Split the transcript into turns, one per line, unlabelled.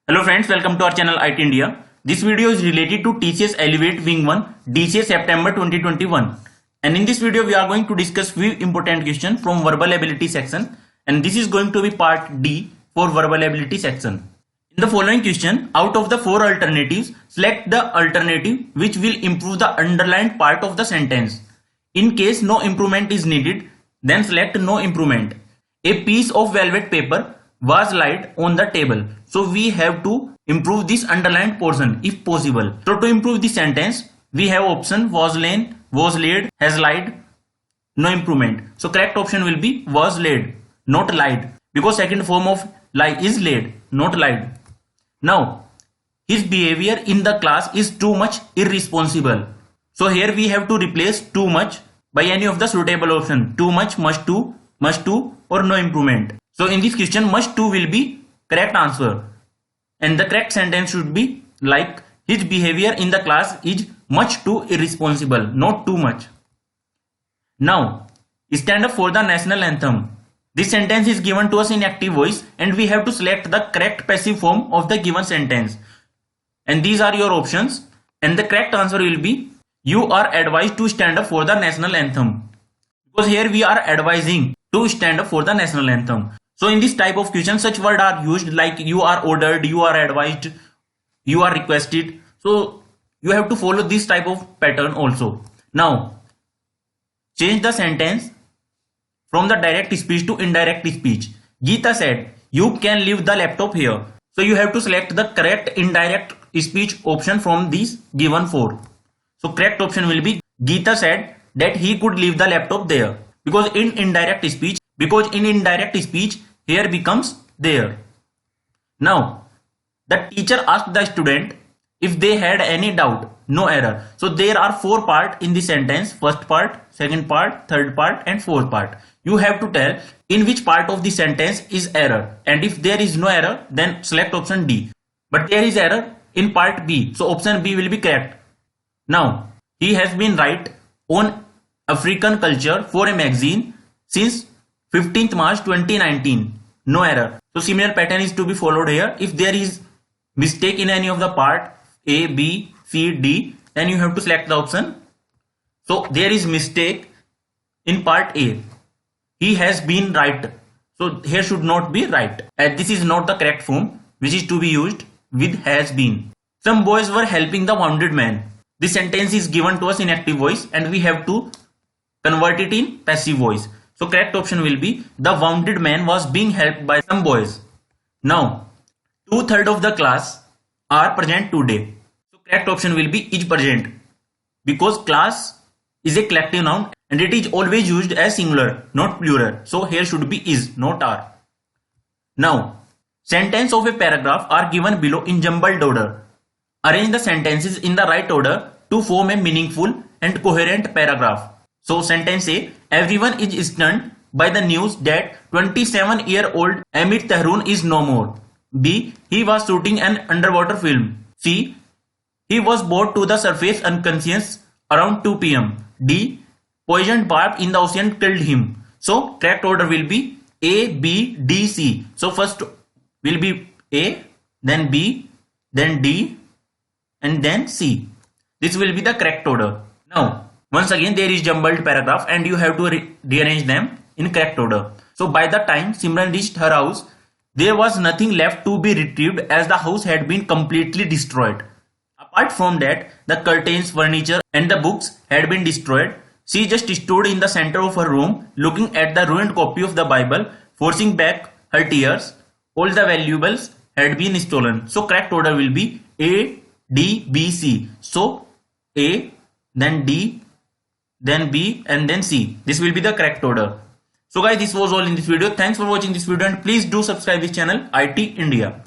Hello friends, welcome to our channel IT India. This video is related to TCS Elevate Wing 1 DCA September 2021. And in this video we are going to discuss few important questions from verbal ability section, and this is going to be part D for verbal ability section. In the following question, out of the four alternatives, select the alternative which will improve the underlined part of the sentence. In case no improvement is needed, then select no improvement. A piece of velvet paper was laid on the table. So we have to improve this underlined portion if possible. So to improve the sentence, we have option was laid, has lied, no improvement. So correct option will be was laid, not lied, because second form of lie is laid, not lied. Now, his behavior in the class is too much irresponsible. So here we have to replace too much by any of the suitable option. Too much, must to, or no improvement. So in this question, must to will be correct answer. And the correct sentence should be like, his behavior in the class is much too irresponsible, not too much. Now, stand up for the national anthem. This sentence is given to us in active voice and we have to select the correct passive form of the given sentence. And these are your options. And the correct answer will be, you are advised to stand up for the national anthem. Because here we are advising to stand up for the national anthem. So in this type of question, such words are used like you are ordered, you are advised, you are requested. So you have to follow this type of pattern also. Now, change the sentence from the direct speech to indirect speech. Geeta said, you can leave the laptop here. So you have to select the correct indirect speech option from these given four. So correct option will be, Geeta said that he could leave the laptop there. Because in indirect speech, here becomes there. Now, the teacher asked the student if they had any doubt. No error. So there are four parts in the sentence. First part, second part, third part and fourth part. You have to tell in which part of the sentence is error. And if there is no error, then select option D. But there is error in part B. So option B will be correct. Now, he has been right on African culture for a magazine since 15th March 2019. No error. So similar pattern is to be followed here. If there is mistake in any of the part A, B, C, D, then you have to select the option. So there is mistake in part A. He has been right. So here should not be right. And this is not the correct form which is to be used with has been. Some boys were helping the wounded man. This sentence is given to us in active voice and we have to convert it in passive voice. So correct option will be, the wounded man was being helped by some boys. Now, 2/3 of the class are present today. So correct option will be is present. Because class is a collective noun and it is always used as singular, not plural. So here should be is, not are. Now, sentences of a paragraph are given below in jumbled order. Arrange the sentences in the right order to form a meaningful and coherent paragraph. So sentence A, everyone is stunned by the news that 27-year-old Amit Tehroon is no more. B, he was shooting an underwater film. C, he was brought to the surface unconscious around 2 p.m. D, poisoned barb in the ocean killed him. So correct order will be A, B, D, C. So first will be A, then B, then D, and then C. This will be the correct order. Now, once again there is jumbled paragraph and you have to rearrange them in correct order. So by the time Simran reached her house, there was nothing left to be retrieved as the house had been completely destroyed. Apart from that, the curtains, furniture and the books had been destroyed. She just stood in the center of her room looking at the ruined copy of the Bible, forcing back her tears. All the valuables had been stolen. So correct order will be A, D, B, C. So A, then D, then B and then C. This will be the correct order. So guys, this was all in this video. Thanks for watching this video and please do subscribe this channel IT India.